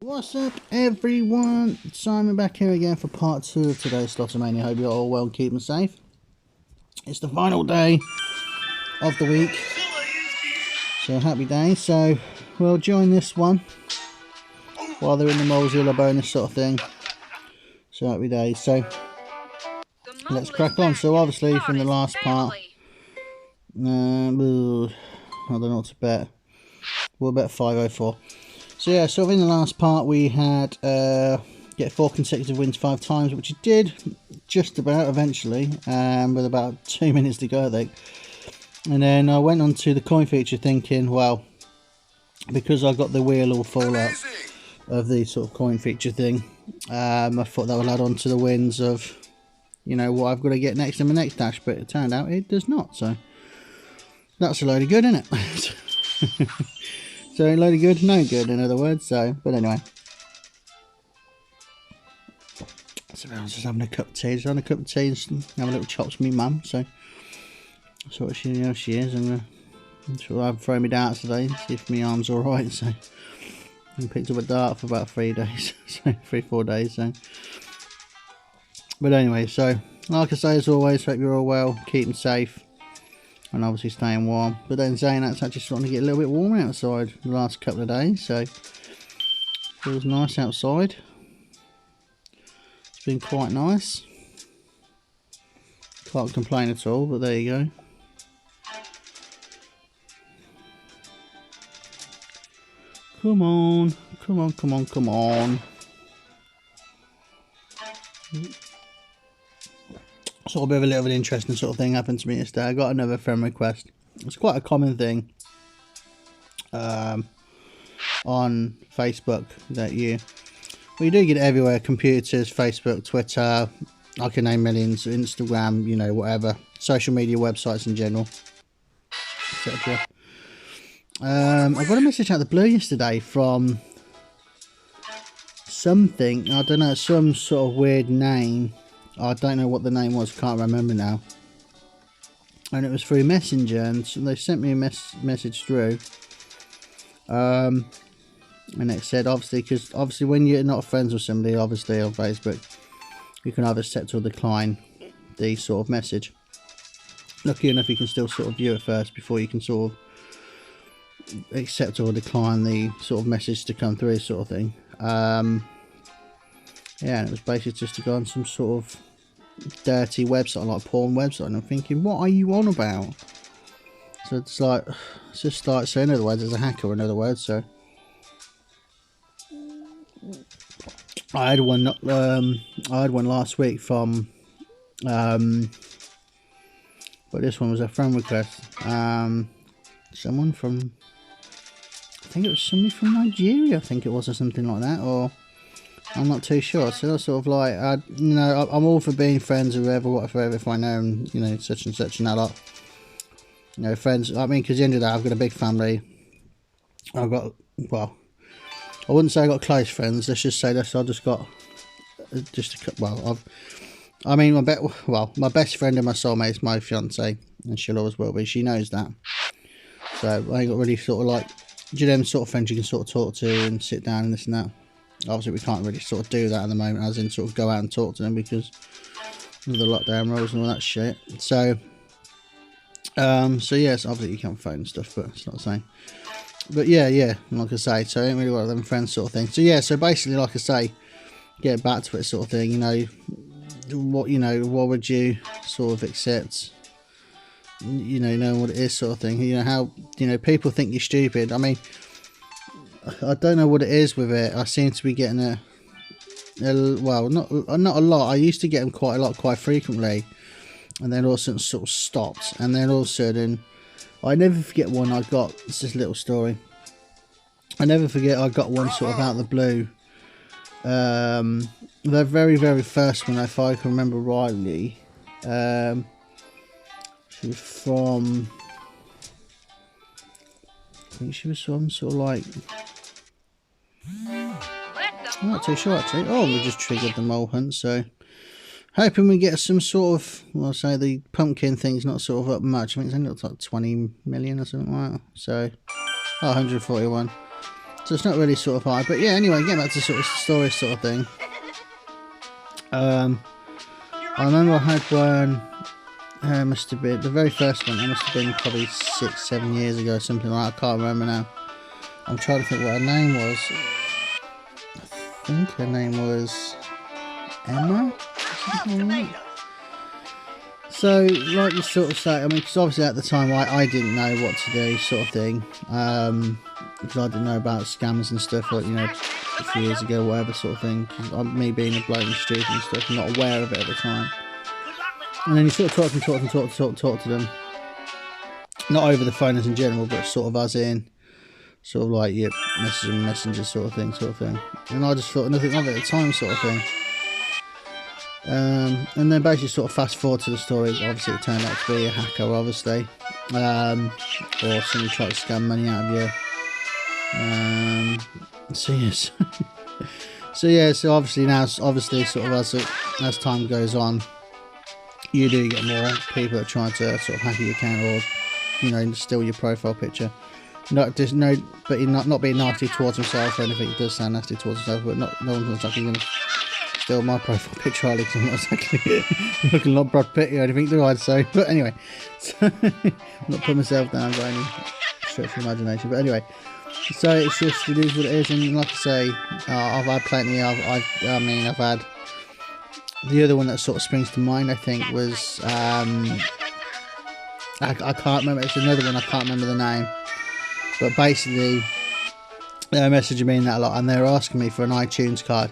What's up, everyone? Simon back here again for part 2 of today's Sloto Mania. Hope you're all well and keeping safe. It's the final day of the week, so happy day. So we'll join this one while they're in the Mozilla bonus sort of thing. So happy days. So let's crack on. So obviously from the last part, I don't know what to bet. We'll bet 504. So yeah, so in the last part we had get 4 consecutive wins 5 times, which you did just about eventually, with about 2 minutes to go, I think. And then I went on to the coin feature thinking, well, because I got the wheel all full up of the sort of coin feature thing, I thought that would add on to the wins of, you know, what I've got to get next in my next dash, but it turned out it does not. So that's a load of good, isn't it? So a load of good, no good, in other words. So, but anyway. So I was just having a cup of tea. Just having a cup of tea and having a little chops with my mum. So that's what she, you know, she is. And so I've thrown my darts today, see if my arm's all right. So I picked up a dart for about 3 days, so 3-4 days. So, but anyway, so like I say, as always, hope you're all well, keeping safe. And obviously staying warm. But then saying that, it's actually starting to get a little bit warmer outside the last couple of days, so feels nice outside. It's been quite nice. Can't complain at all, but there you go. Come on, come on, come on, come on. Sort of a bit of a little bit interesting sort of thing happened to me yesterday. I got another friend request. It's quite a common thing on Facebook that you do get it everywhere. Computers, Facebook, Twitter, I can name millions, Instagram, you know, whatever, social media websites in general, etc. I got a message out of the blue yesterday from something, I don't know, some sort of weird name. I don't know what the name was, can't remember now. And it was through Messenger, and so they sent me a message through. And it said, obviously, because obviously when you're not friends with somebody, obviously on Facebook, you can either accept or decline the sort of message. Lucky enough, you can still sort of view it first before you can sort of accept or decline the sort of message to come through, sort of thing. Yeah, and it was basically just to go on some sort of dirty website, like a porn website, and I'm thinking, what are you on about? So it's just like, so in other words, there's a hacker, in other words. So I had one last week from but this one was a friend request. Someone from, I think it was somebody from Nigeria, I think it was, or something like that, or I'm not too sure. So I was sort of like, you know, I'm all for being friends with whoever, whatever, if I know, you know, such and such and that lot. You know, friends, I mean, because at the end of that, I've got a big family. I've got, well, I wouldn't say I got close friends. Let's just say this, I just got, I mean, my best friend and my soulmate is my fiance, and she'll always will be. She knows that. So I ain't got really sort of like, do you know them sort of friends you can sort of talk to and sit down and this and that. Obviously we can't really sort of do that at the moment, as in sort of go out and talk to them because of the lockdown rules and all that shit. So so yes, obviously you can't phone and stuff, but it's not the same. But yeah, like I say, so I ain't really got them friends sort of thing. So yeah, so basically, like I say, get back to it sort of thing, you know, what would you sort of accept, you know, knowing what it is sort of thing, you know, how, you know, people think you're stupid. I mean, I don't know what it is with it. I seem to be getting well, not a lot. I used to get them quite a lot, quite frequently, and then all of a sudden sort of stopped. And then all of a sudden, I never forget one I got. It's just a little story. I never forget I got one sort of out of the blue. The very, very first one, if I can remember rightly, she was from, I think she was from sort of like, I'm not too sure actually. Oh, we just triggered the mole hunt, so hoping we get some sort of, well, I'll say the pumpkin thing's not sort of up much. I think it's only up to like 20 million or something like that. So, oh, 141. So it's not really sort of hard. But yeah, anyway, getting back to sort of story sort of thing. I remember I had one. Must have been the very first one. It must have been probably 6-7 years ago, something like that. I can't remember now. I'm trying to think what her name was. I think her name was Emma. So, like you sort of say, I mean, because obviously at the time I didn't know what to do, sort of thing. Because I didn't know about scammers and stuff, like, you know, a few years ago, whatever sort of thing. Because me being a bloke in the street and stuff, I'm not aware of it at the time. And then you sort of talk to them. Not over the phone as in general, but sort of as in, sort of like your messenger sort of thing. And I just thought nothing of it at the time, sort of thing. And then basically sort of fast forward to the story. Obviously it turned out to be a hacker, obviously, or somebody tried to scam money out of you. So yes. So obviously now, sort of as time goes on, you do get more people that try to sort of hack your account, or, you know, steal your profile picture. But he's not being nasty towards himself or anything. He does sound nasty towards himself, but no one's actually going to steal my profile picture, either, because I'm not exactly looking like Brad Pitt or anything, do I? So, but anyway, so I'm not putting myself down by any stretch of imagination. But anyway, so it's just, it is what it is. And like I say, I've had plenty. I've had the other one that sort of springs to mind, I think, was I can't remember. It's another one. I can't remember the name. But basically, they're messaging me in that a lot, and they're asking me for an iTunes card.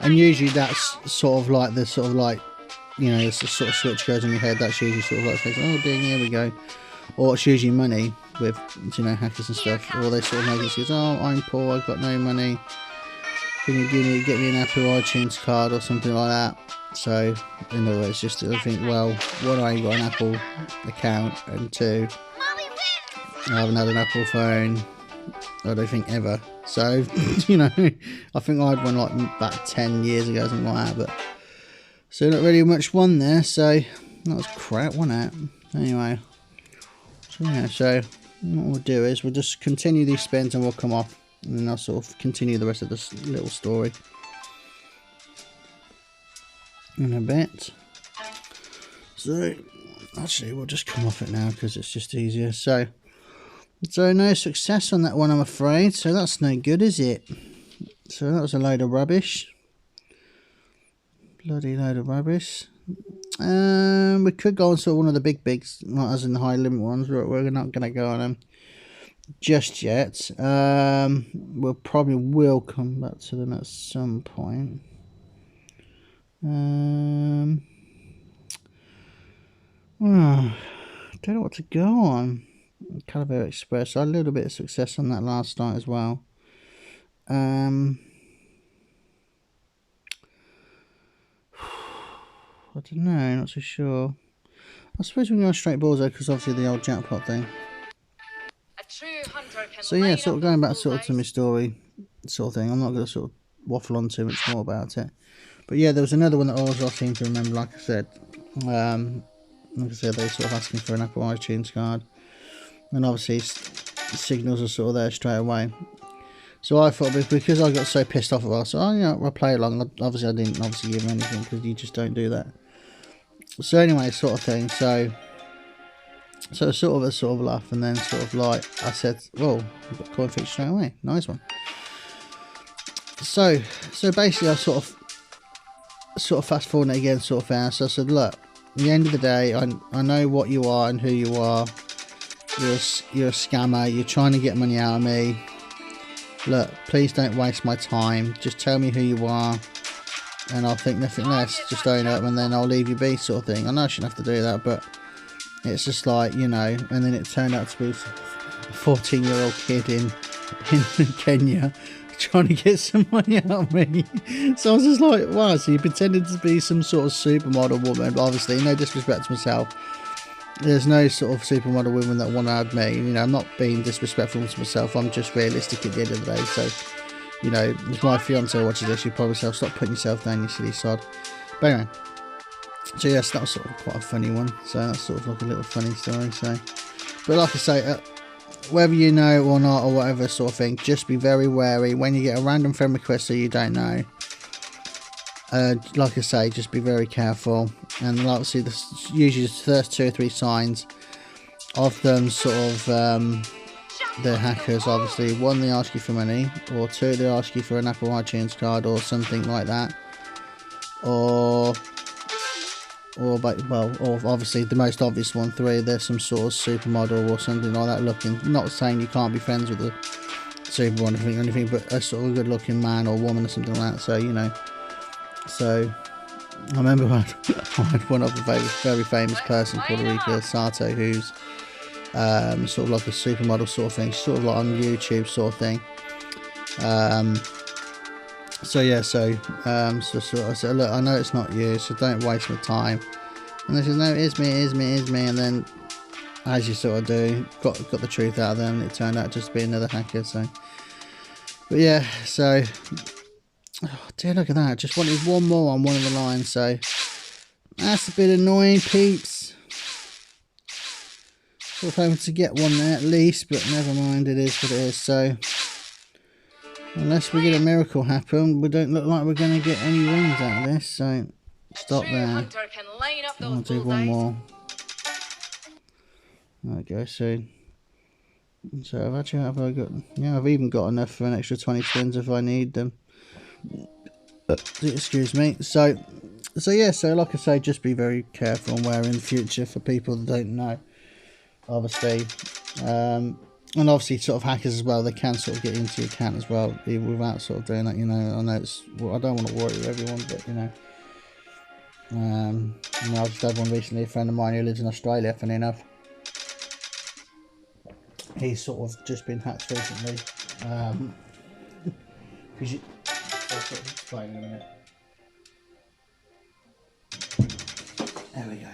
And usually that's sort of like the sort of like, you know, it's the sort of switch goes in your head. That's usually sort of like, oh ding, here we go. Or it's usually money with, you know, hackers and stuff. Or they sort of make it say, oh, I'm poor, I've got no money. Can you get me an Apple iTunes card or something like that? So, in other words, just I think, well, one, I ain't got an Apple account, and two, I haven't had an Apple phone, I don't think, ever. So, you know, I think I had one like about 10 years ago, something like that. But so not really much one there. So that was crap, wasn't it? Anyway, so yeah. So what we'll do is we'll just continue these spins and we'll come off, and then I'll sort of continue the rest of this little story in a bit. So actually, we'll just come off it now because it's just easier. So no success on that one, I'm afraid. So that's no good, is it? So that was a load of rubbish. Bloody load of rubbish. We could go on to one of the bigs, not as in the high limit ones. We're not going to go on them just yet. We'll probably will come back to them at some point. I don't know what to go on. Calabar Express. I had a little bit of success on that last night as well. I don't know, not so sure. I suppose we can go straight balls though, because obviously the old jackpot thing. So yeah, sort of going back sort of to my story sort of thing. I'm not going to sort of waffle on too much more about it. But yeah, there was another one that I seem to remember, like I said. Like I said, they sort of asking for an Apple iTunes card. And obviously signals are sort of there straight away. So I thought, because I got so pissed off about it, so I'll play along. Obviously I didn't give him anything, because you just don't do that. So anyway, sort of thing. So sort of laugh, and then sort of like I said, well, I've got coin fix straight away. Nice one. So basically I sort of fast forward it again, sort of fast. So I said, look, at the end of the day, I know what you are and who you are. You're a scammer. You're trying to get money out of me. Look, please don't waste my time. Just tell me who you are, and I'll think nothing less. Just own up, and then I'll leave you be, sort of thing. I know I shouldn't have to do that, but it's just like, you know. And then it turned out to be a 14-year-old kid in Kenya trying to get some money out of me. So I was just like, wow. So you pretended to be some sort of supermodel woman, but obviously, no disrespect to myself, there's no sort of supermodel women that want to have me. You know, I'm not being disrespectful to myself. I'm just realistic at the end of the day. So, you know, if my fiance watches this, you probably say, stop putting yourself down, you silly sod. But anyway, so yes, that was sort of quite a funny one. So that's sort of like a little funny story. So, but like I say, whether you know or not or whatever sort of thing, just be very wary when you get a random friend request that you don't know. Like I say, just be very careful, and obviously usually the first 2 or 3 signs of them sort of they're hackers. Obviously, 1, they ask you for money, or 2, they ask you for an Apple iTunes card or something like that, or obviously the most obvious one, 3, there's some sort of supermodel or something like that looking. Not saying you can't be friends with a supermodel or anything, but a sort of good looking man or woman or something like that. So you know, so I remember I had one of a very famous person called Rika Sato, who's sort of like a supermodel sort of thing, sort of like on YouTube sort of thing. So yeah, so I said, look, I know it's not you, so don't waste my time. And they said, no, it is me. And then, as you sort of do, got the truth out of them, and it turned out just to be another hacker. So, but yeah, so dear, look at that. Just wanted one more on one of the lines, so that's a bit annoying, peeps. Sort of hoping to get one there at least, but never mind, it is what it is. So unless we get a miracle happen, we don't look like we're going to get any wins out of this. So stop there. I'll do one more. There we go. So I've even got enough for an extra 20 spins if I need them. Excuse me. So yeah. So like I say, just be very careful and wary in the future for people that don't know. Obviously, and obviously sort of hackers as well, they can sort of get into your account as well, even without sort of doing that, you know. I know it's, well, I don't want to worry with everyone, but you know, I've just had one recently, a friend of mine who lives in Australia, funny enough. He's sort of just been hacked recently, because I'll sort of explain in a minute. There we go.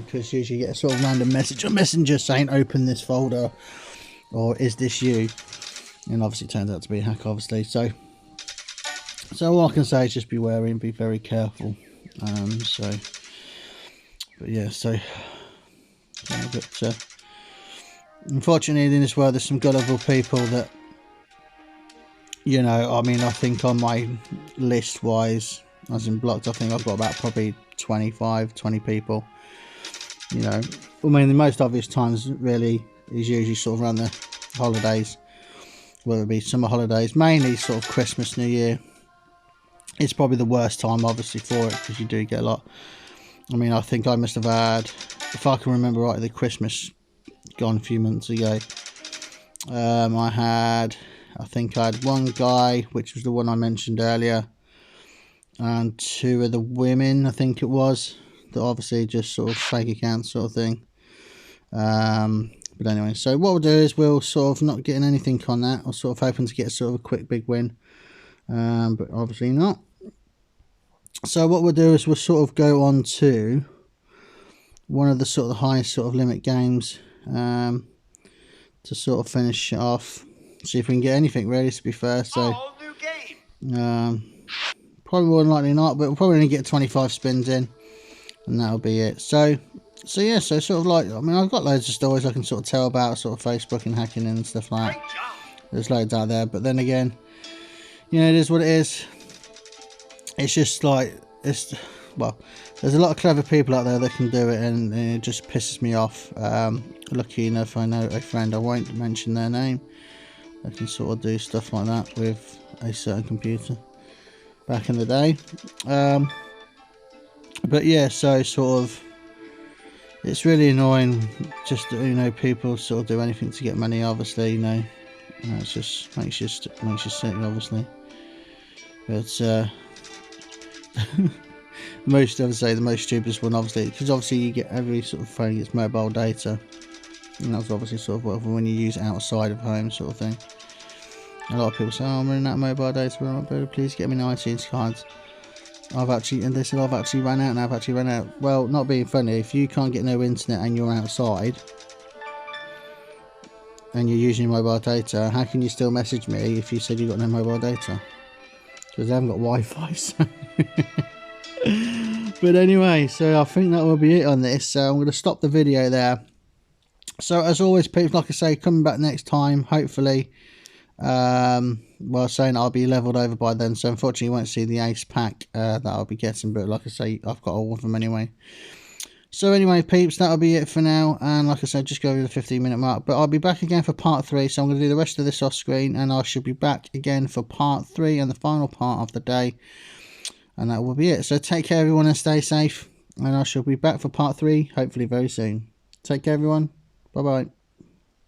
Because usually you get a sort of random message on Messenger saying open this folder, or is this you, and obviously it turns out to be a hack, obviously. So all I can say is just be wary and be very careful. But yeah, but unfortunately in this world there's some gullible people that, you know, I mean, I think on my list wise, as in blocked, I think I've got about probably 20 people. You know, I mean, the most obvious times really is usually sort of around the holidays, whether it be summer holidays, mainly sort of Christmas, New Year. It's probably the worst time, obviously, for it, because you do get a lot. I mean, I think I must have had, if I can remember right, the Christmas gone a few months ago. I think I had one guy, which was the one I mentioned earlier, and 2 of the women, I think it was, that obviously just sort of fake accounts sort of thing. But anyway, so what we'll do is we'll sort of not getting anything on that. I'm sort of hoping to get sort of a quick big win, but obviously not. So what we'll do is we'll sort of go on to one of the sort of the highest sort of limit games, to sort of finish it off. See if we can get anything really, to be fair. So probably more than likely not, but we'll probably only get 25 spins in, and that'll be it. So yeah, so sort of like, I mean, I've got loads of stories I can sort of tell about sort of Facebook and hacking and stuff like that. There's loads out there, but then again, you know, it is what it is. It's just like, well, there's a lot of clever people out there that can do it, and it just pisses me off. Lucky enough, I know a friend, I won't mention their name, that can sort of do stuff like that with a certain computer back in the day. But yeah, so sort of, it's really annoying just that, you know, people sort of do anything to get money, obviously, you know. It just makes you sick, obviously. But the most stupidest one, obviously, because obviously you get, every sort of phone gets mobile data, and that's obviously sort of when you use it outside of home sort of thing. A lot of people say, oh, I'm running out of mobile data, please get me an iTunes card. And they said, I've actually run out, and I've actually run out. Well, not being funny, if you can't get no internet and you're outside and you're using your mobile data, how can you still message me if you said you got no mobile data? Because they haven't got Wi-Fi. So. But anyway, so I think that will be it on this. So I'm going to stop the video there. So as always, peeps, like I say, coming back next time, hopefully. Well, saying I'll be leveled over by then, so unfortunately you won't see the ace pack that I'll be getting, but like I say, I've got all of them anyway. So anyway, peeps, that'll be it for now, and like I said, just go over the 15-minute mark, but I'll be back again for part 3, so I'm going to do the rest of this off screen, and I should be back again for part 3 and the final part of the day, and that will be it. So take care everyone and stay safe, and I shall be back for part 3 hopefully very soon. Take care everyone, bye bye.